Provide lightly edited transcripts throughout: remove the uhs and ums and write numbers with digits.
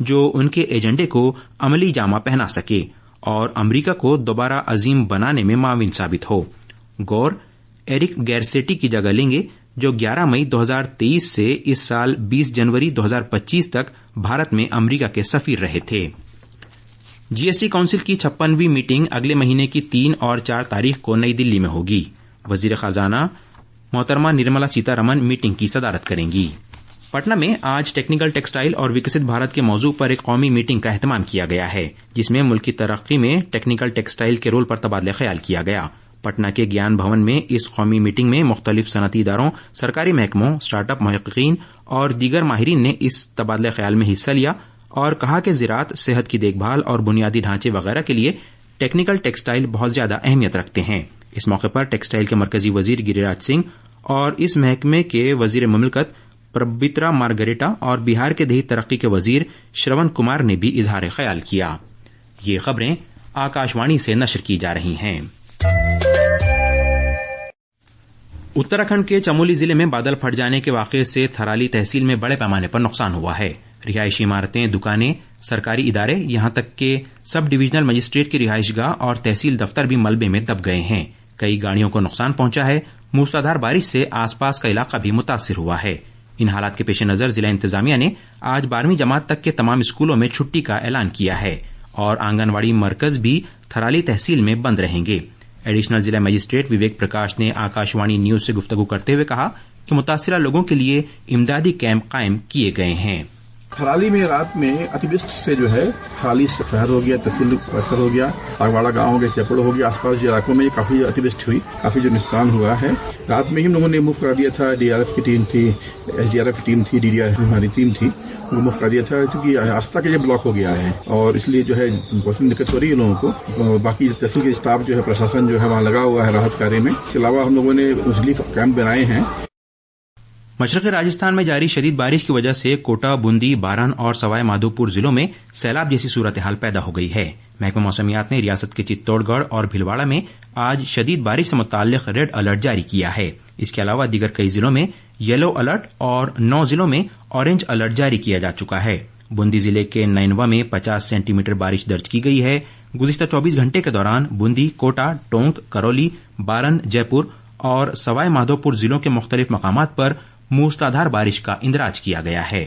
جو ان کے ایجنڈے کو عملی جامہ پہنا سکے اور امریکہ کو دوبارہ عظیم بنانے میں معاون ثابت ہو۔ گور ایرک گیرسیٹی کی جگہ لیں گے، جو 11 مئی 2023 سے اس سال 20 جنوری 2025 تک بھارت میں امریکہ کے سفیر رہے تھے۔ جی ایس ٹی کونسل کی 56ویں میٹنگ اگلے مہینے کی 3 اور 4 تاریخ کو نئی دلی میں ہوگی۔ وزیر خزانہ محترمہ نرملا سیتا رمن میٹنگ کی صدارت کریں گی۔ پٹنہ میں آج ٹیکنیکل ٹیکسٹائل اور وکست بھارت کے موضوع پر ایک قومی میٹنگ کا اہتمام کیا گیا ہے، جس میں ملک کی ترقی میں ٹیکنیکل ٹیکسٹائل کے رول پر تبادلہ خیال کیا گیا۔ پٹنہ کے گیان بھون میں اس قومی میٹنگ میں مختلف صنعتی اداروں، سرکاری محکموں، اسٹارٹ اپ محققین اور دیگر ماہرین نے اس تبادلہ خیال میں حصہ لیا اور کہا کہ زراعت، صحت کی دیکھ بھال اور بنیادی ڈھانچے وغیرہ کے لیے ٹیکنیکل ٹیکسٹائل بہت زیادہ اہمیت رکھتے ہیں۔ اس موقع پر ٹیکسٹائل کے مرکزی وزیر گری راج سنگھ اور اس محکمے کے وزیر مملکت پربترا مارگریٹا اور بہار کے دیہی ترقی کے وزیر شرون کمار نے بھی اظہار خیال کیا۔ یہ خبریں آکاشوانی سے نشر کی جا رہی ہیں۔ اتراکھنڈ کے چمولی ضلع میں بادل پھٹ جانے کے واقعے سے تھرالی تحصیل میں بڑے پیمانے پر نقصان ہوا ہے۔ رہائشی عمارتیں، دکانیں، سرکاری ادارے، یہاں تک کہ سب ڈویژنل مجسٹریٹ کی رہائش گاہ اور تحصیل دفتر بھی ملبے میں دب گئے ہیں۔ کئی گاڑیوں کو نقصان پہنچا ہے۔ موسلادھار بارش سے آس پاس کا علاقہ بھی متاثر ہوا ہے۔ ان حالات کے پیش نظر ضلع انتظامیہ نے آج 12ویں جماعت تک کے تمام اسکولوں میں چھٹی کا اعلان کیا ہے اور آنگن واڑی مرکز بھی تھرالی تحصیل میں بند رہیں گے۔ ایڈیشنل ضلع مجسٹریٹ وویک پرکاش نے آکاشوانی نیوز سے گفتگو کرتے ہوئے کہا کہ متاثرہ لوگوں کے لیے امدادی کیمپ قائم کیے گئے ہیں۔ تھرالی میں رات میں اتیوشٹ سے جو ہے تھرالی شہر ہو گیا، تحصیل پرسر ہو گیا، آگواڑا گاؤں ہو گیا، چپڑ ہو گیا، آس پاس علاقوں میں کافی اتیوشٹ ہوئی، کافی جو نقصان ہوا ہے۔ رات میں ہی ہم لوگوں نے موو کرا دیا تھا، ڈی آر ایف کی ٹیم تھی، ایس ڈی آر ایف کی ٹیم تھی، ڈی ڈی آر ایف ہماری ٹیم تھی، وہ موو کرا دیا تھا کیونکہ راستہ کے لیے بلاک ہو گیا ہے اور اس لیے جو ہے بہت دقت ہو رہی ہے لوگوں کو۔ باقی تحصیل کے اسٹاف جو ہے، پرشاسن جو ہے وہاں لگا ہوا ہے راحت کاریہ میں۔ اس کے علاوہ ہم لوگوں نے ریلیف کیمپ بنائے ہیں۔ مشرقی راجستھان میں جاری شدید بارش کی وجہ سے کوٹا، بوندی، بارن اور سوائی مادھوپور ضلعوں میں سیلاب جیسی صورتحال پیدا ہو گئی ہے۔ محکمہ موسمیات نے ریاست کے چتوڑ گڑھ اور بھلواڑہ میں آج شدید بارش سے متعلق ریڈ الرٹ جاری کیا ہے۔ اس کے علاوہ دیگر کئی ضلعوں میں یلو الرٹ اور 9 ضلعوں میں اورنج الرٹ جاری کیا جا چکا ہے۔ بوندی ضلع کے نینوا میں 50 سینٹی میٹر بارش درج کی گئی ہے۔ گزشتہ 24 گھنٹے کے دوران بوندی، کوٹا، ٹونک، کرولی، بارن، جے پور اور سوائی مادھوپور ضلعوں کے مختلف مقامات پر موسلادھار بارش کا اندراج کیا گیا ہے۔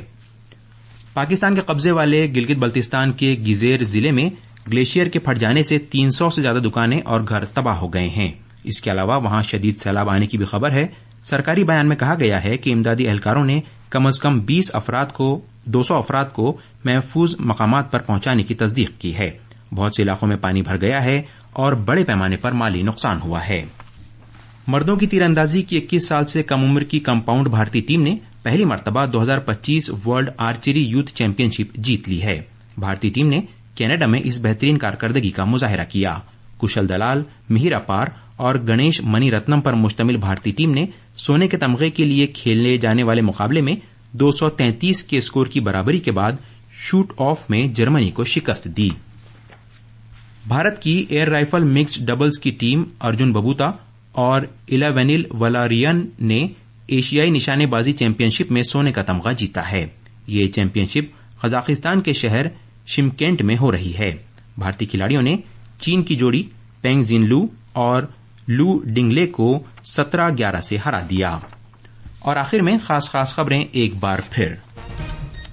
پاکستان کے قبضے والے گلگت بلتستان کے گیزیر ضلع میں گلیشیئر کے پھٹ جانے سے 300 سے زیادہ دکانیں اور گھر تباہ ہو گئے ہیں۔ اس کے علاوہ وہاں شدید سیلاب آنے کی بھی خبر ہے۔ سرکاری بیان میں کہا گیا ہے کہ امدادی اہلکاروں نے کم از کم 200 افراد کو محفوظ مقامات پر پہنچانے کی تصدیق کی ہے۔ بہت سے علاقوں میں پانی بھر گیا ہے اور بڑے پیمانے پر مالی نقصان ہوا ہے۔ مردوں کی تیر اندازی کی 21 سال سے کم عمر کی کمپاؤنڈ بھارتی ٹیم نے پہلی مرتبہ 2025 ورلڈ آرچری یوتھ چیمپئن شپ جیت لی ہے۔ بھارتی ٹیم نے کینیڈا میں اس بہترین کارکردگی کا مظاہرہ کیا۔ کشل دلال، مہیر اپار اور گنیش منی رتنم پر مشتمل بھارتی ٹیم نے سونے کے تمغے کے لیے کھیلے جانے والے مقابلے میں 233 کے اسکور کی برابری کے بعد شوٹ آف میں جرمنی کو شکست دی۔ بھارت کی ایئر رائفل مکسڈ ڈبلز کی ٹیم ارجن ببوتا اور الیونل ولاریئن نے ایشیائی نشانے بازی چیمپئن شپ میں سونے کا تمغہ جیتا ہے۔ یہ چیمپئن شپ قزاقستان کے شہر شمکینٹ میں ہو رہی ہے۔ بھارتی کھلاڑیوں نے چین کی جوڑی پینگ زین لو اور لو ڈنگلے کو 17-11 سے ہرا دیا۔ اور آخر میں خاص خبریں ایک بار پھر۔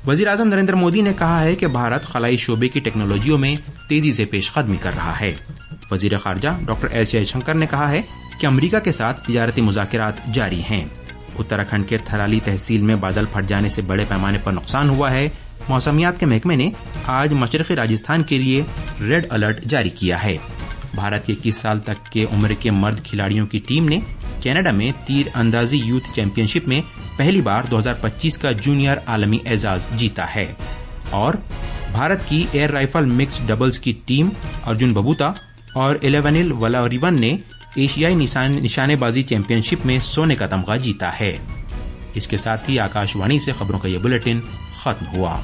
وزیر اعظم نریندر مودی نے کہا ہے کہ بھارت خلائی شعبے کی ٹیکنالوجیوں میں تیزی سے پیش قدمی کر رہا ہے۔ وزیر خارجہ ڈاکٹر ایس جے شنکر نے کہا ہے کہ امریکہ کے ساتھ تجارتی مذاکرات جاری ہیں۔ اتراکھنڈ کے تھرالی تحصیل میں بادل پھٹ جانے سے بڑے پیمانے پر نقصان ہوا ہے۔ موسمیات کے محکمے نے آج مشرقی راجستھان کے لیے ریڈ الرٹ جاری کیا ہے۔ بھارت کے 21 سال تک کے عمر کے مرد کھلاڑیوں کی ٹیم نے کینیڈا میں تیر اندازی یوتھ چیمپئن شپ میں پہلی بار 2025 کا جونیئر عالمی اعزاز جیتا ہے۔ اور بھارت کی ایئر رائفل مکسڈ ڈبلز کی ٹیم ارجن ببوتا اور الیونل ولاریون نے ایشیائی نشانے بازی چیمپئن شپ میں سونے کا تمغہ جیتا ہے۔ اس کے ساتھ ہی آکاشوانی سے خبروں کا یہ بلیٹن ختم ہوا۔